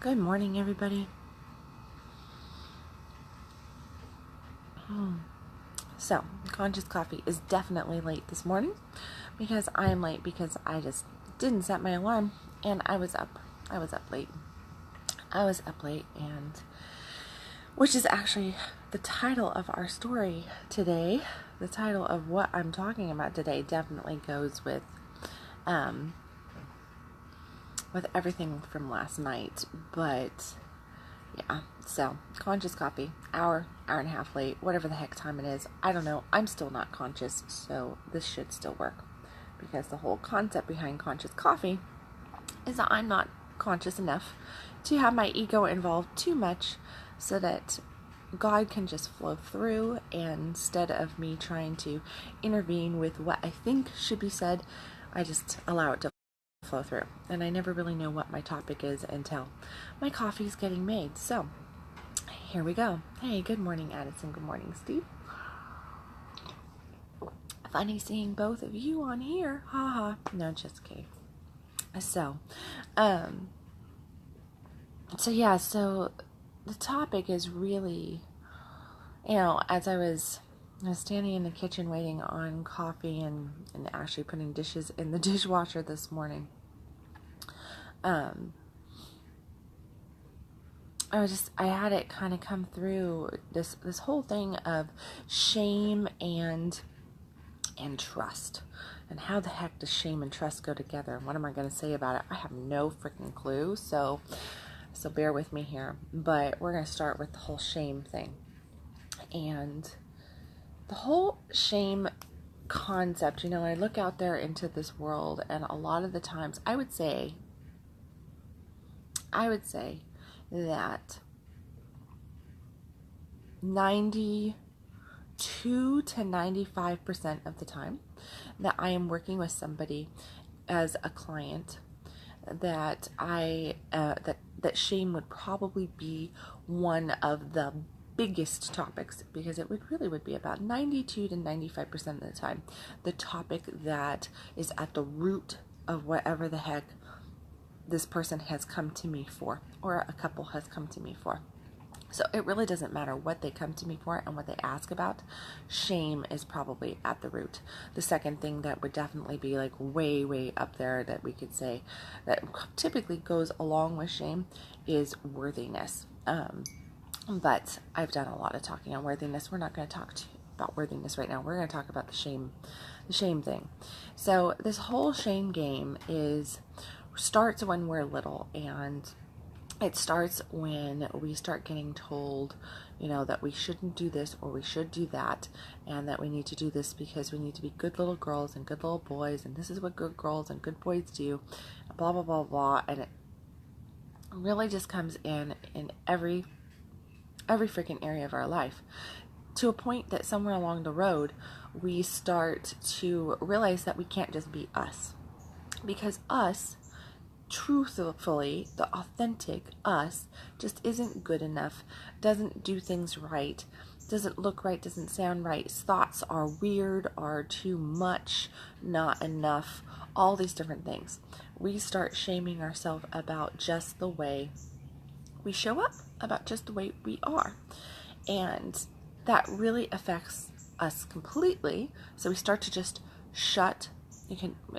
Good morning, everybody. So, Conscious Coffee is definitely late this morning because I am late because I just didn't set my alarm and I was up. I was up late. And which is actually the title of our story today. The title of what I'm talking about today definitely goes with everything from last night, but yeah, so Conscious Coffee, hour and a half late, whatever the heck time it is. I don't know. I'm still not conscious, so this should still work. Because the whole concept behind Conscious Coffee is that I'm not conscious enough to have my ego involved too much so that God can just flow through, and instead of me trying to intervene with what I think should be said, I just allow it to flow through. And I never really know what my topic is until my coffee's getting made. So here we go. Hey, good morning, Addison. Good morning, Steve. Funny seeing both of you on here. Haha. No, just kidding. So the topic is really, as I was standing in the kitchen waiting on coffee and actually putting dishes in the dishwasher this morning, I had it kind of come through this whole thing of shame and trust. And how the heck does shame and trust go together? And what am I going to say about it? I have no freaking clue. So bear with me here. But we're going to start with the whole shame thing. And the whole shame concept, I look out there into this world, and a lot of the times I would say that 92 to 95% of the time that I am working with somebody as a client, that that shame would probably be one of the biggest topics, because it would be about 92 to 95% of the time the topic that is at the root of whatever the heck this person has come to me for, or a couple has come to me for. So it really doesn't matter what they come to me for and what they ask about. Shame is probably at the root. The second thing that would definitely be like way, way up there that we could say that typically goes along with shame is worthiness. But I've done a lot of talking on worthiness. We're not going to talk about worthiness right now. We're going to talk about the shame thing. So this whole shame game starts when we're little, and it starts when we start getting told, that we shouldn't do this or we should do that, and that we need to do this because we need to be good little girls and good little boys, and this is what good girls and good boys do, blah, blah, blah, blah. And it really just comes in every freaking area of our life, to a point that somewhere along the road, we start to realize that we can't just be us, because us, truthfully, the authentic us, just isn't good enough, doesn't do things right, doesn't look right, doesn't sound right, thoughts are weird, are too much, not enough, all these different things. We start shaming ourselves about just the way we show up, about just the way we are, and that really affects us completely. So we start to just shut.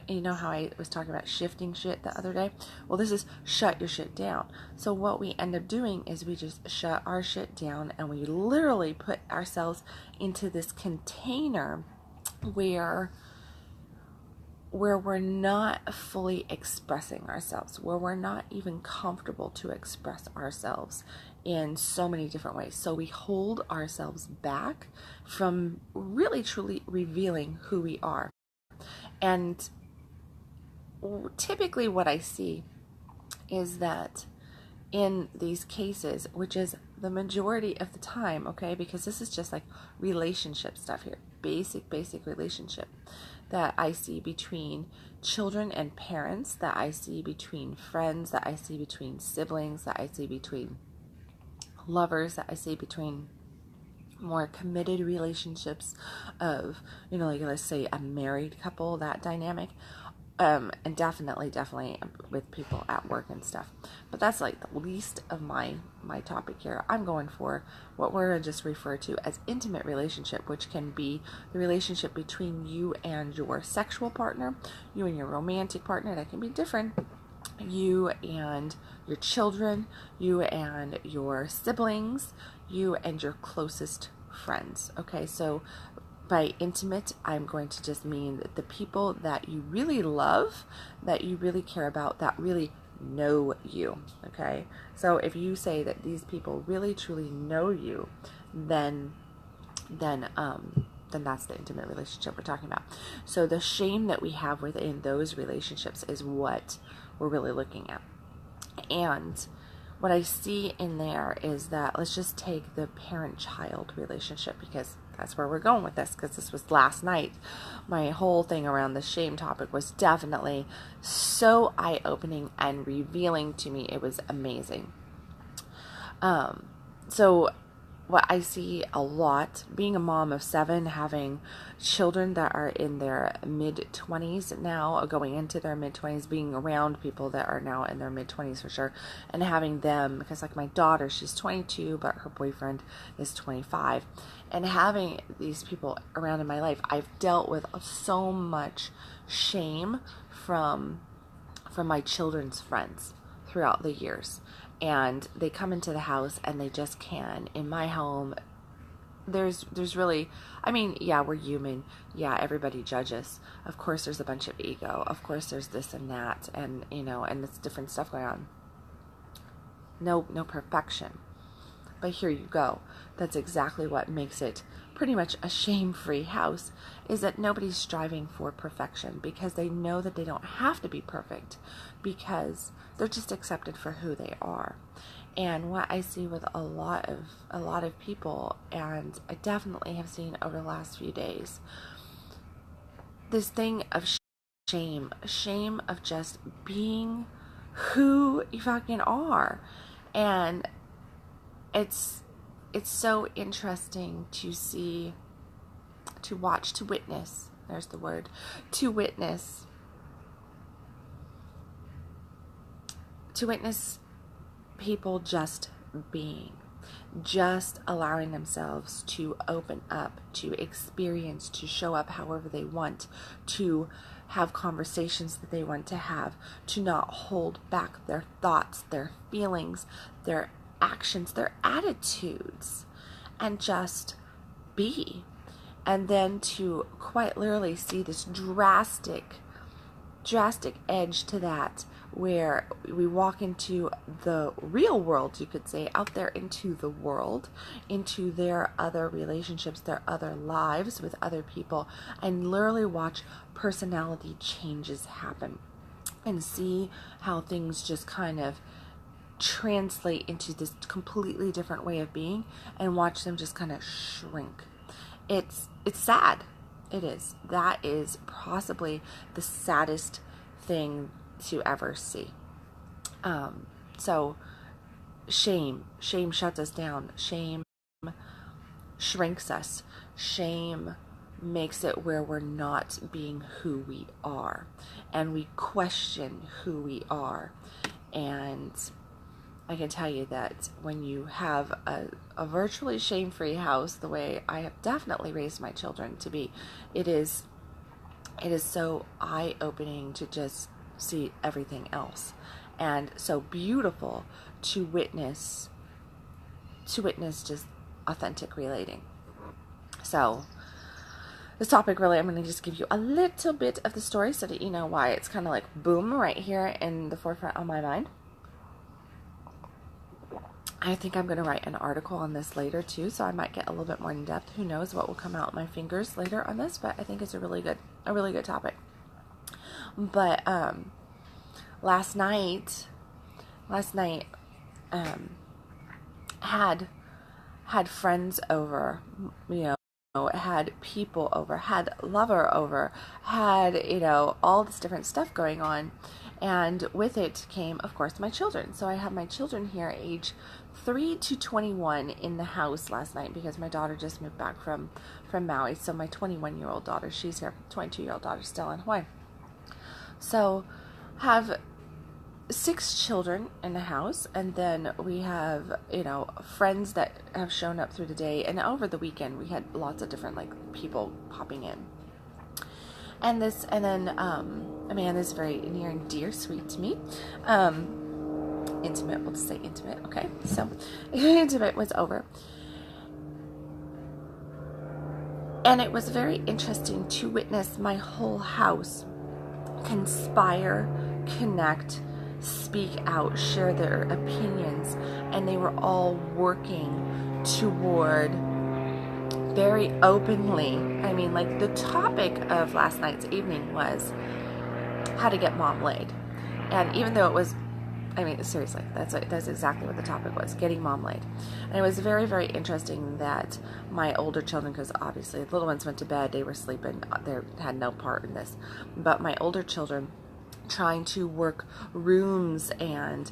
You know how I was talking about shifting shit the other day? Well, this is shut your shit down. So what we end up doing is we just shut our shit down, and we literally put ourselves into this container where we're not fully expressing ourselves, where we're not even comfortable to express ourselves in so many different ways. So we hold ourselves back from really truly revealing who we are. And typically what I see is that in these cases, which is the majority of the time, okay, because this is just like relationship stuff here, basic relationship that I see between children and parents, that I see between friends, that I see between siblings, that I see between lovers, that I see between more committed relationships of, like let's say a married couple, that dynamic. And definitely with people at work and stuff. But that's like the least of my topic here. I'm going for what we're going to just refer to as intimate relationship, which can be the relationship between you and your sexual partner, you and your romantic partner. That can be different. You and your children, you and your siblings, you and your closest friends. Okay, so by intimate, I'm going to just mean the people that you really love, that you really care about, that really know you. Okay, so if you say that these people really truly know you, then that's the intimate relationship we're talking about. So the shame that we have within those relationships is what we're really looking at. And what I see in there is that, let's just take the parent-child relationship, because that's where we're going with this, because this was last night. My whole thing around the shame topic was definitely so eye-opening and revealing to me. It was amazing. So what I see a lot, being a mom of 7, having children that are in their mid-20s now, going into their mid-20s, being around people that are now in their mid-20s for sure, and having them, because like my daughter, she's 22, but her boyfriend is 25, and having these people around in my life, I've dealt with so much shame from my children's friends throughout the years. And they come into the house and they just can. In my home, there's really, I mean, yeah, we're human. Yeah, everybody judges. Of course, there's a bunch of ego. Of course, there's this and that, and and it's different stuff going on. No perfection. But here you go. That's exactly what makes it pretty much a shame-free house, is that nobody's striving for perfection, because they know that they don't have to be perfect, because they're just accepted for who they are. And what I see with a lot of people, and I definitely have seen over the last few days, this thing of shame of just being who you fucking are. And it's so interesting to see, to watch, to witness, there's the word, to witness people just being, just allowing themselves to open up, to experience, to show up however they want, to have conversations that they want to have, to not hold back their thoughts, their feelings, their actions, their attitudes, and just be. And then to quite literally see this drastic edge to that, where we walk into the real world, you could say, out there into the world, into their other relationships, their other lives with other people, and literally watch personality changes happen, and see how things just kind of translate into this completely different way of being, and watch them just kind of shrink. It's sad. It is. That is possibly the saddest thing to ever see. So shame shuts us down. Shame shrinks us. Shame makes it where we're not being who we are, and we question who we are. And I can tell you that when you have a virtually shame-free house, the way I have definitely raised my children to be, it is so eye-opening to just see everything else, and so beautiful to witness just authentic relating. So this topic, really, I'm going to just give you a little bit of the story so that you know why it's kind of like boom right here in the forefront of my mind. I think I'm going to write an article on this later too, so I might get a little bit more in depth. Who knows what will come out my fingers later on this, but I think it's a really good topic. But last night had friends over, had people over, had lover over, had, all this different stuff going on. And with it came, of course, my children. So I have my children here, age 3 to 21, in the house last night, because my daughter just moved back from Maui. So my 21-year-old daughter, she's here. 22-year-old daughter still in Hawaii. So have 6 children in the house, and then we have, friends that have shown up through the day, and over the weekend we had lots of different people popping in. And then Amanda is very near and dear, sweet to me. Intimate, we'll just say intimate, okay? So intimate was over. And it was very interesting to witness my whole house conspire, connect, speak out, share their opinions, and they were all working toward very openly. I mean, the topic of last night's evening was how to get mom laid. And even though it was, seriously, that's exactly what the topic was, getting mom laid. And it was very, very interesting that my older children, because obviously the little ones went to bed, they were sleeping, they had no part in this, but my older children trying to work rooms and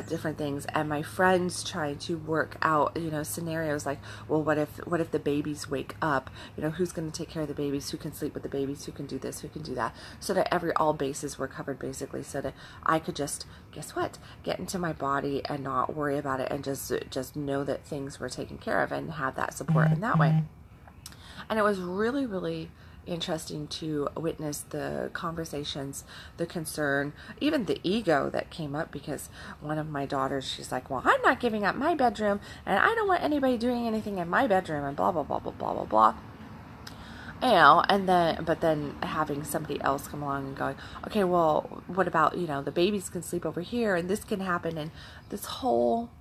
different things, and my friends trying to work out scenarios like, well, what if the babies wake up, who's going to take care of the babies, who can sleep with the babies, who can do this, who can do that, so that all bases were covered, basically, so that I could just, guess what, get into my body and not worry about it, and just know that things were taken care of and have that support in that way. And it was really, really interesting to witness the conversations, the concern, even the ego that came up, because one of my daughters, she's like, well, I'm not giving up my bedroom, and I don't want anybody doing anything in my bedroom, and blah, blah, blah, blah, blah, blah, blah. But then having somebody else come along and going, okay, well, what about, the babies can sleep over here, and this can happen, and this whole,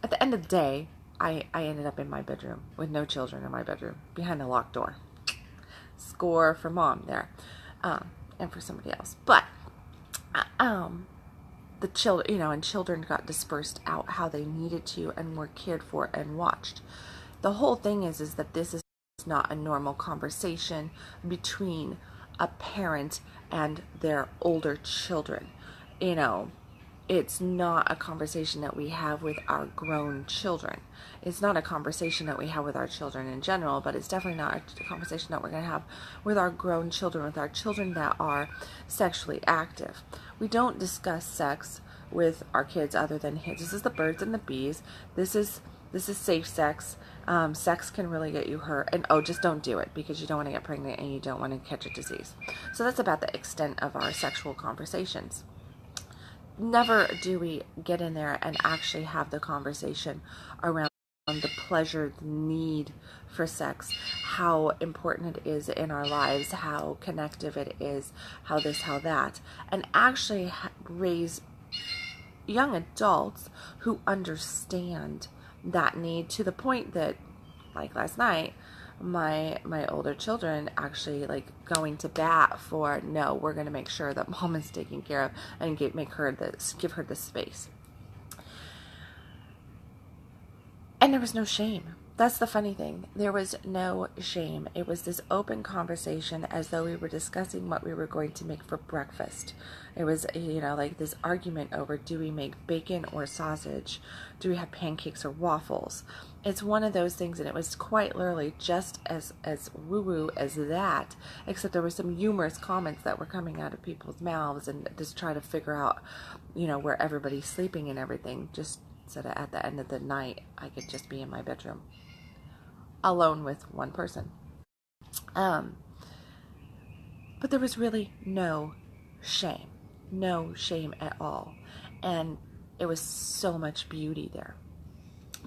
at the end of the day, I ended up in my bedroom with no children in my bedroom, behind a locked door. Score for mom there, and for somebody else. But the children, and children got dispersed out how they needed to, and were cared for and watched. The whole thing is that this is not a normal conversation between a parent and their older children. It's not a conversation that we have with our grown children. It's not a conversation that we have with our children in general, but it's definitely not a conversation that we're going to have with our grown children, with our children that are sexually active. We don't discuss sex with our kids other than, hey, this is the birds and the bees. This is safe sex. Sex can really get you hurt, and just don't do it, because you don't want to get pregnant and you don't want to catch a disease. So that's about the extent of our sexual conversations. Never do we get in there and actually have the conversation around the pleasure, the need for sex, how important it is in our lives, how connective it is, how this, how that, and actually raise young adults who understand that need, to the point that, like last night, my older children actually going to bat for, no, we're going to make sure that mom is taken care of, and give her the space. And there was no shame. That's the funny thing. There was no shame. It was this open conversation, as though we were discussing what we were going to make for breakfast. It was, this argument over, do we make bacon or sausage? Do we have pancakes or waffles? It's one of those things, and it was quite literally just as woo-woo as that, except there were some humorous comments that were coming out of people's mouths, and just try to figure out, where everybody's sleeping and everything, just so that at the end of the night, I could just be in my bedroom, alone with one person. But there was really no shame at all. And it was so much beauty there,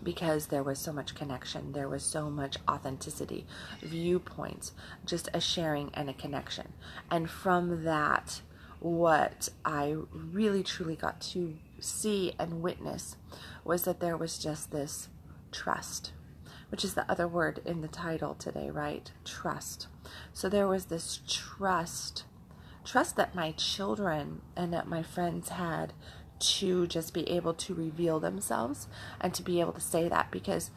because there was so much connection, there was so much authenticity, viewpoints, just a sharing and a connection. And from that, what I really truly got to see and witness was that there was just this trust, which is the other word in the title today, right? Trust. So there was this trust that my children and that my friends had, to just be able to reveal themselves and to be able to say that, because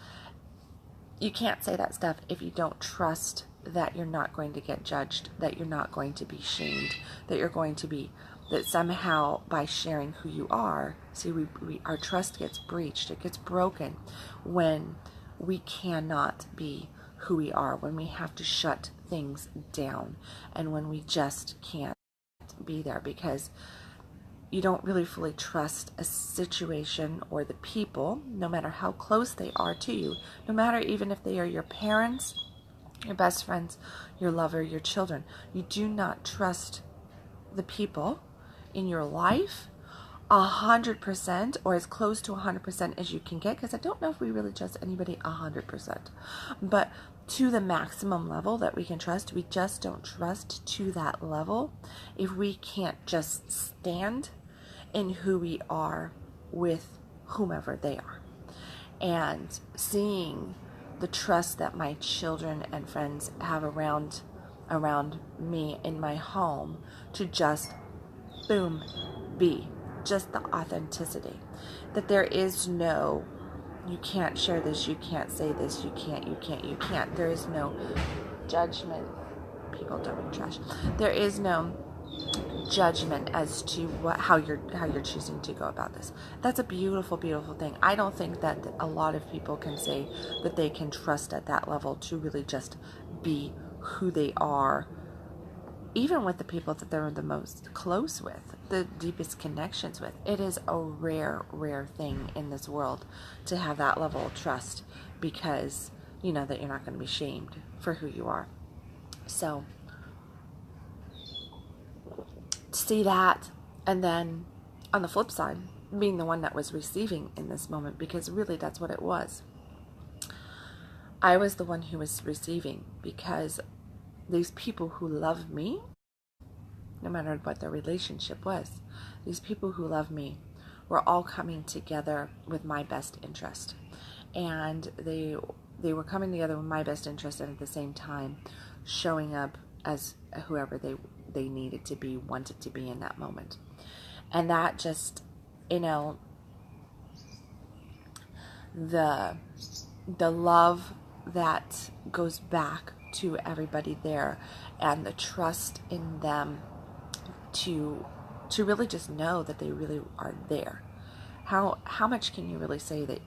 you can't say that stuff if you don't trust that you're not going to get judged, that you're not going to be shamed, that somehow by sharing who you are, our trust gets breached, it gets broken when we cannot be who we are, when we have to shut things down, and when we just can't just be there, because you don't really fully trust a situation or the people, no matter how close they are to you, no matter even if they are your parents, your best friends, your lover, your children. You do not trust the people in your life 100%, or as close to 100% as you can get, because I don't know if we really trust anybody 100%, but to the maximum level that we can trust. We just don't trust to that level if we can't just stand in who we are with whomever they are. And seeing the trust that my children and friends have around me in my home, to just boom, be just the authenticity, that there is no, you can't share this, you can't say this, you can't. There is no judgment. People don't eat trash. There is no judgment as to how you're choosing to go about this. That's a beautiful, beautiful thing. I don't think that a lot of people can say that they can trust at that level to really just be who they are, even with the people that they're the most close with, the deepest connections with. It is a rare, rare thing in this world to have that level of trust, because you know that you're not going to be shamed for who you are. So see that, and then on the flip side, being the one that was receiving in this moment, because really that's what it was. I was the one who was receiving, because these people who love me, no matter what their relationship was, these people who love me were all coming together with my best interest. And they were coming together with my best interest, and at the same time showing up as whoever they needed to be, wanted to be in that moment. And that just, the love that goes back to everybody there, and the trust in them to really just know that they really are there. How much can you really say that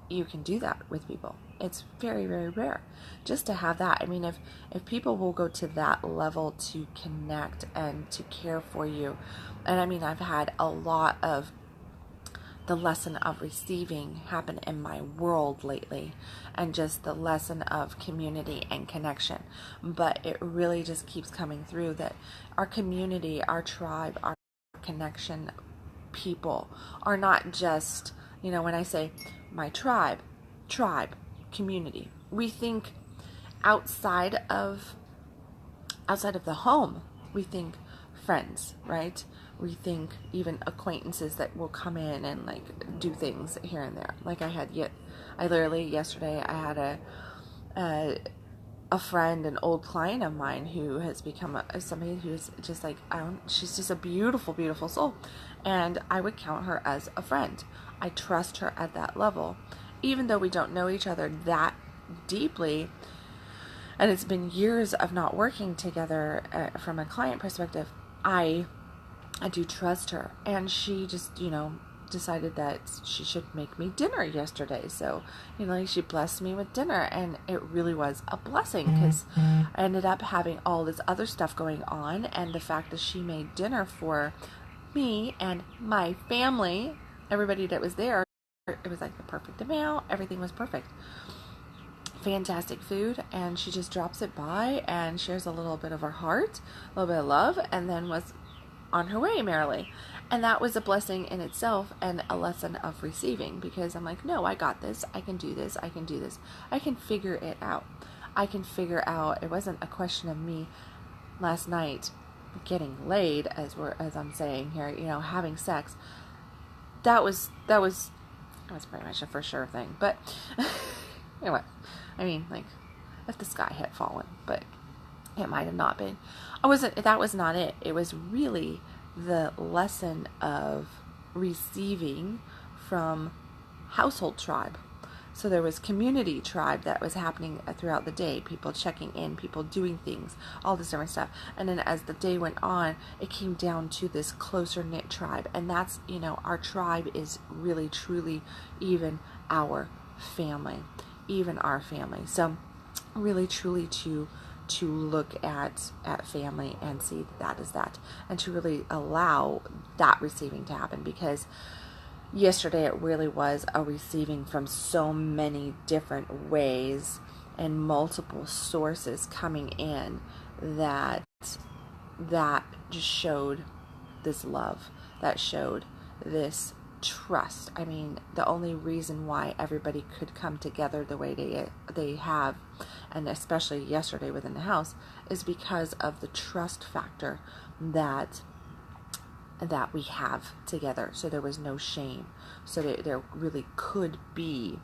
you can do that with people? It's very, very rare just to have that. I mean, if people will go to that level to connect and to care for you, and I mean, I've had a lot of the lesson of receiving happen in my world lately, and just the lesson of community and connection. But it really just keeps coming through that our community, our tribe, our connection people are not just, when I say my tribe, community, we think outside of the home. We think friends, right? We think even acquaintances that will come in and like do things here and there. Like I literally yesterday I had a friend, an old client of mine, who has become somebody who's just like, she's just a beautiful, beautiful soul, and I would count her as a friend. I trust her at that level, even though we don't know each other that deeply, and it's been years of not working together from a client perspective. I do trust her, and she just, decided that she should make me dinner yesterday. So, she blessed me with dinner, and it really was a blessing, because I ended up having all this other stuff going on, and the fact that she made dinner for me and my family, everybody that was there, it was like the perfect amount. Everything was perfect. Fantastic food, and she just drops it by and shares a little bit of her heart, a little bit of love, and then was on her way merrily. And that was a blessing in itself, and a lesson of receiving, because I'm like, no, I got this. I can do this. I can do this. I can figure it out. It wasn't a question of me last night getting laid, as I'm saying here, having sex. That was pretty much a for sure thing. But anyway, I mean, like, if the sky had fallen, but it might have not been. That was not it. It was really the lesson of receiving from household tribe. So there was community tribe that was happening throughout the day, people checking in, people doing things, all this different stuff. And then as the day went on, it came down to this closer knit tribe. And that's, our tribe is really, truly even our family. So really, truly to to look at family and see that is that, and to really allow that receiving to happen, because yesterday it really was a receiving from so many different ways and multiple sources coming in that just showed this love, that showed this trust. I mean, the only reason why everybody could come together the way they have, and especially yesterday within the house, is because of the trust factor that we have together. So there was no shame. So there really could be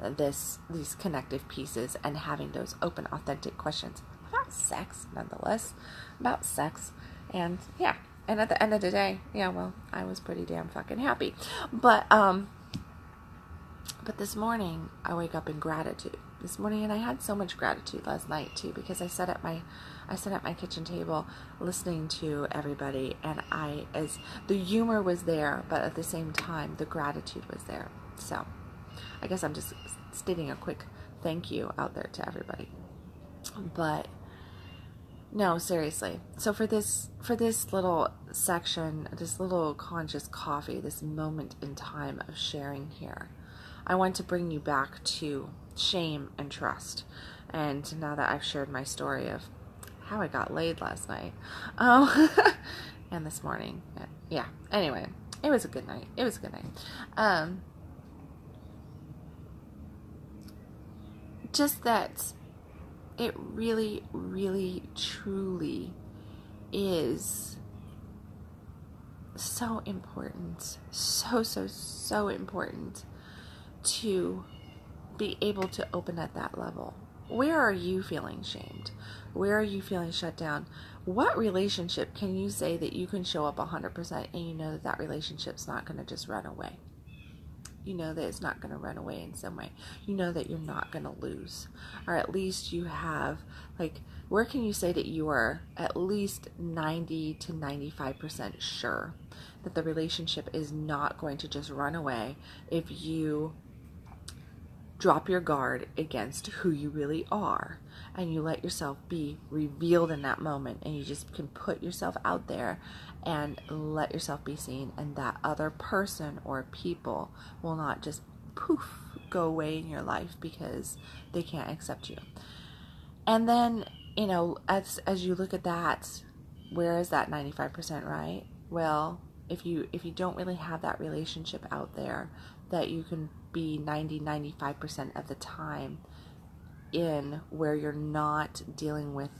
these connective pieces, and having those open, authentic questions about sex, nonetheless, about sex. And yeah, and at the end of the day, yeah, well, I was pretty damn fucking happy. But this morning I wake up in gratitude. This morning, and I had so much gratitude last night too, because I sat at my kitchen table listening to everybody, and as the humor was there, but at the same time the gratitude was there. So I guess I'm just stating a quick thank you out there to everybody. But no, seriously. So for this little section, this little conscious coffee, this moment in time of sharing here, I want to bring you back to shame and trust. And now that I've shared my story of how I got laid last night, and this morning, yeah. Anyway, it was a good night. Just that it really, really, truly is so important, so important to be able to open at that level. Where are you feeling shamed? Where are you feeling shut down? What relationship can you say that you can show up 100% and you know that relationship's not going to just run away? You know that it's not going to run away in some way. You know that you're not going to lose. Or at least you have, where can you say that you are at least 90 to 95% sure that the relationship is not going to just run away if you drop your guard against who you really are, and you let yourself be revealed in that moment, and you just can put yourself out there and let yourself be seen, and that other person or people will not just poof go away in your life because they can't accept you. And then, as you look at that, where is that 95%, right? Well, if you don't really have that relationship out there that you can be 95% of the time in, where you're not dealing with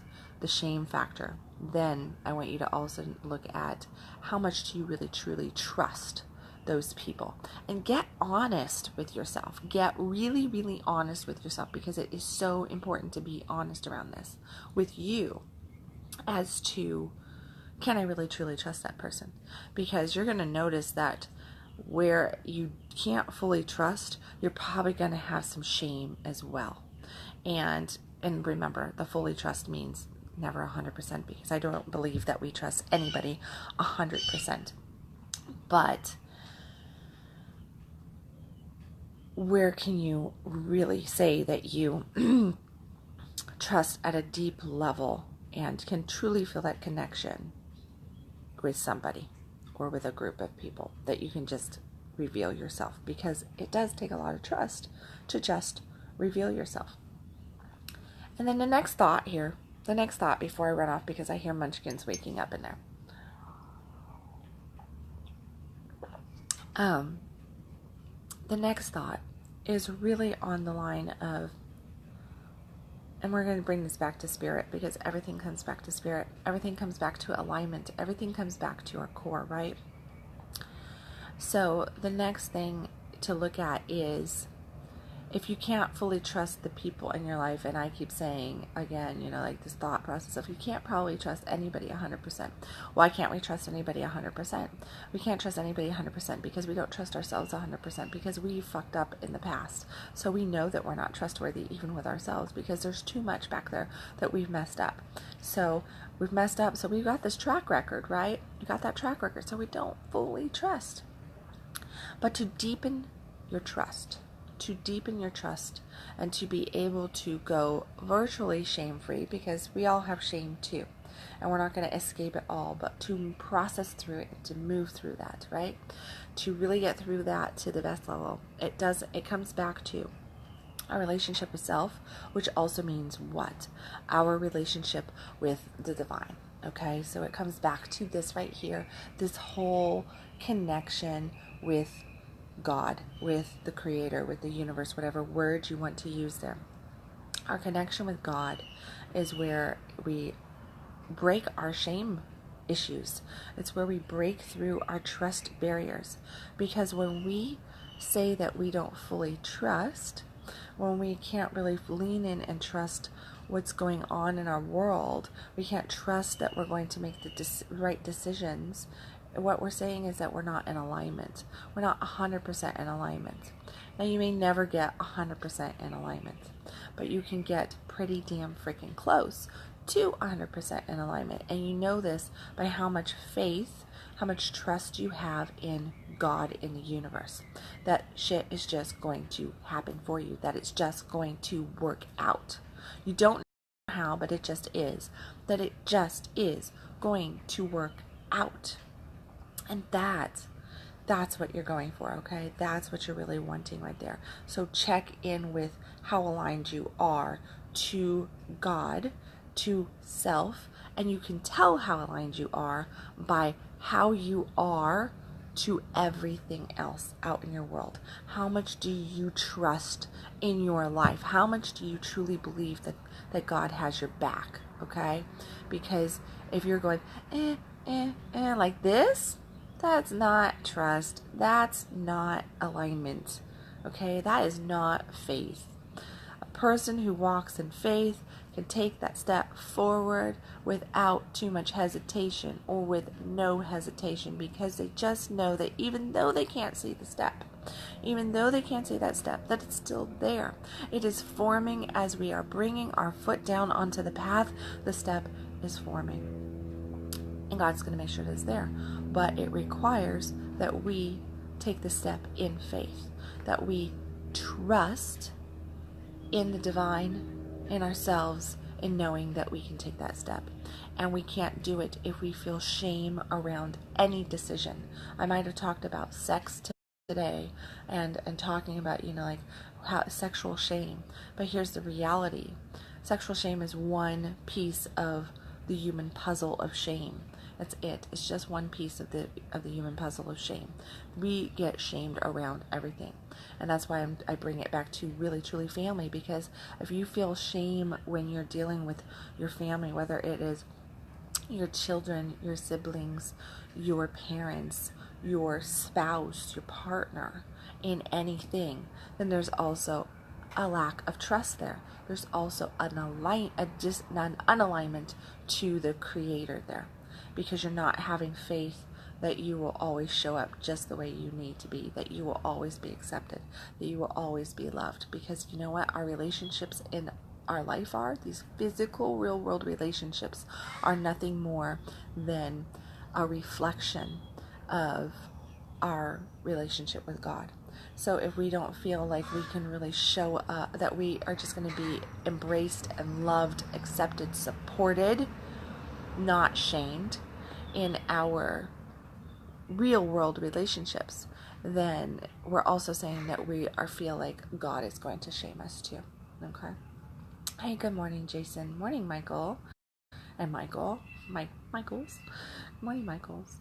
the shame factor, then I want you to also look at how much do you really truly trust those people, and get honest with yourself. Get really, really honest with yourself, because it is so important to be honest around this with you as to, can I really truly trust that person? Because you're going to notice that where you can't fully trust, you're probably going to have some shame as well. And remember, the fully trust means never 100%, because I don't believe that we trust anybody 100%. But where can you really say that you trust at a deep level and can truly feel that connection with somebody or with a group of people, that you can just reveal yourself? Because it does take a lot of trust to just reveal yourself. And then the next thought before I run off, because I hear munchkins waking up in there. The next thought is really on the line of, and we're going to bring this back to spirit, because everything comes back to spirit. Everything comes back to alignment. Everything comes back to our core, right? So the next thing to look at is, if you can't fully trust the people in your life, and I keep saying again, this thought process of, you can't probably trust anybody 100%. Why can't we trust anybody 100%? We can't trust anybody 100% because we don't trust ourselves 100%, because we fucked up in the past. So we know that we're not trustworthy even with ourselves, because there's too much back there that we've messed up. So we've messed up. So we've got this track record, right? We got that track record. So we don't fully trust. But to deepen your trust, to deepen your trust and to be able to go virtually shame-free, because we all have shame too. And we're not going to escape it all, but to process through it, to move through that, right? To really get through that to the best level. It comes back to our relationship with self, which also means what? Our relationship with the divine. Okay, so it comes back to this right here, this whole connection with God, with the Creator, with the universe, whatever word you want to use there. Our connection with God is where we break our shame issues. It's where we break through our trust barriers. Because when we say that we don't fully trust, when we can't really lean in and trust what's going on in our world, we can't trust that we're going to make the right decisions. What we're saying is that we're not in alignment. We're not 100% in alignment. Now, you may never get 100% in alignment, but you can get pretty damn freaking close to 100% in alignment. And you know this by how much faith, how much trust you have in God, in the universe. That shit is just going to happen for you. That it's just going to work out. You don't know how, but it just is. That it just is going to work out. And that's what you're going for, okay? That's what you're really wanting right there. So check in with how aligned you are to God, to self, and you can tell how aligned you are by how you are to everything else out in your world. How much do you trust in your life? How much do you truly believe that God has your back, okay? Because if you're going, like this, that's not trust. That's not alignment, okay? That is not faith. A person who walks in faith can take that step forward without too much hesitation, or with no hesitation, because they just know that even though they can't see the step, even though they can't see that step, that it's still there. It is forming as we are bringing our foot down onto the path. The step is forming. And God's going to make sure it is there. But it requires that we take the step in faith, that we trust in the divine, in ourselves, in knowing that we can take that step. And we can't do it if we feel shame around any decision. I might have talked about sex today and talking about, like how sexual shame. But here's the reality. Sexual shame is one piece of the human puzzle of shame. That's it. It's just one piece of the human puzzle of shame. We get shamed around everything. And that's why I bring it back to really, truly family. Because if you feel shame when you're dealing with your family, whether it is your children, your siblings, your parents, your spouse, your partner, in anything, then there's also a lack of trust there. There's also an unalignment to the Creator there. Because you're not having faith that you will always show up just the way you need to be, that you will always be accepted, that you will always be loved. Because you know what? Our relationships in our life these physical, real world relationships are nothing more than a reflection of our relationship with God. So if we don't feel like we can really show up, that we are just going to be embraced and loved, accepted, supported, not shamed in our real world relationships, then we're also saying that we feel like God is going to shame us too. Okay. Hey, good morning, Jason. Morning, Michael. And Michaels. Morning, Michaels.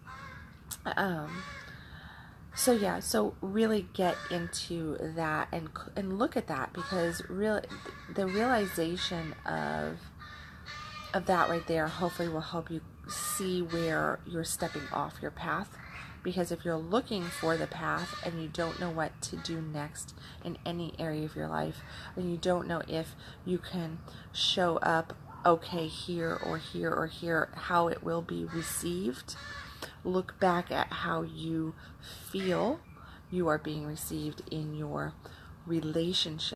So really get into that and look at that, because really the realization of that right there hopefully will help you see where you're stepping off your path. Because if you're looking for the path and you don't know what to do next in any area of your life, and you don't know if you can show up okay here or here or here, how it will be received, look back at how you feel you are being received in your relationships.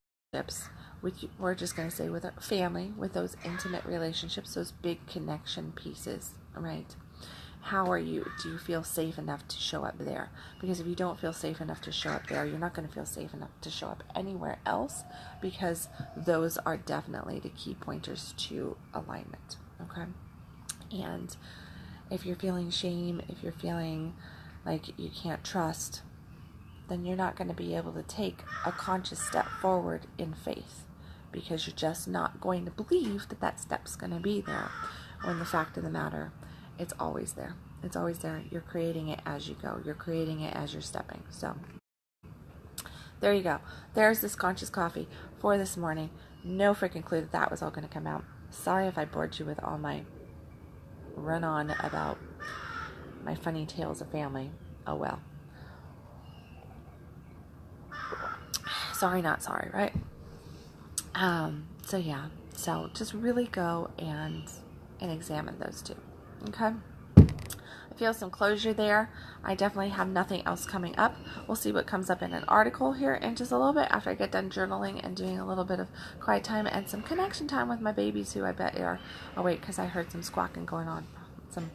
We're just going to say with our family, with those intimate relationships, those big connection pieces, right? How are you? Do you feel safe enough to show up there? Because if you don't feel safe enough to show up there, you're not going to feel safe enough to show up anywhere else, because those are definitely the key pointers to alignment. Okay? And if you're feeling shame, if you're feeling like you can't trust, then you're not going to be able to take a conscious step forward in faith, because you're just not going to believe that that step's going to be there, when the fact of the matter, it's always there. It's always there. You're creating it as you go. You're creating it as you're stepping. So there you go. There's this conscious coffee for this morning. No freaking clue that that was all going to come out. Sorry if I bored you with all my run on about my funny tales of family. Oh well. Sorry, not sorry, right? So yeah, so just really go and examine those two. Okay, I feel some closure there. I definitely have nothing else coming up. We'll see what comes up in an article here in just a little bit, after I get done journaling and doing a little bit of quiet time and some connection time with my babies, who I bet are awake, because I heard some squawking going on, some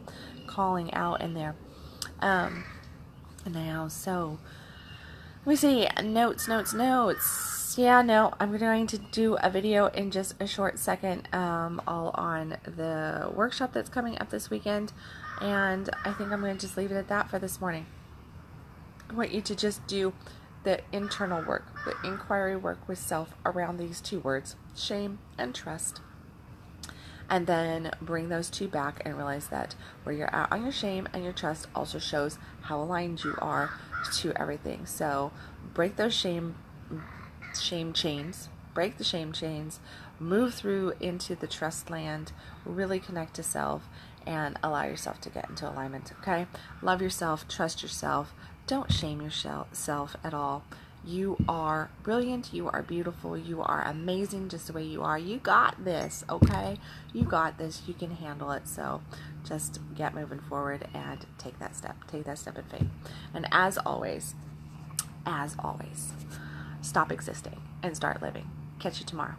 calling out in there. Now, so let me see. Notes. Yeah, no, I'm going to do a video in just a short second, all on the workshop that's coming up this weekend, and I think I'm going to just leave it at that for this morning. I want you to just do the internal work, the inquiry work with self around these two words, shame and trust. And then bring those two back and realize that where you're at on your shame and your trust also shows how aligned you are to everything. So break those shame chains, break the shame chains, move through into the trust land, really connect to self, and allow yourself to get into alignment. Okay? Love yourself, trust yourself, don't shame yourself at all. You are brilliant, you are beautiful, you are amazing just the way you are. You got this, okay? You got this, you can handle it. So just get moving forward and take that step in faith. And as always, stop existing and start living. Catch you tomorrow.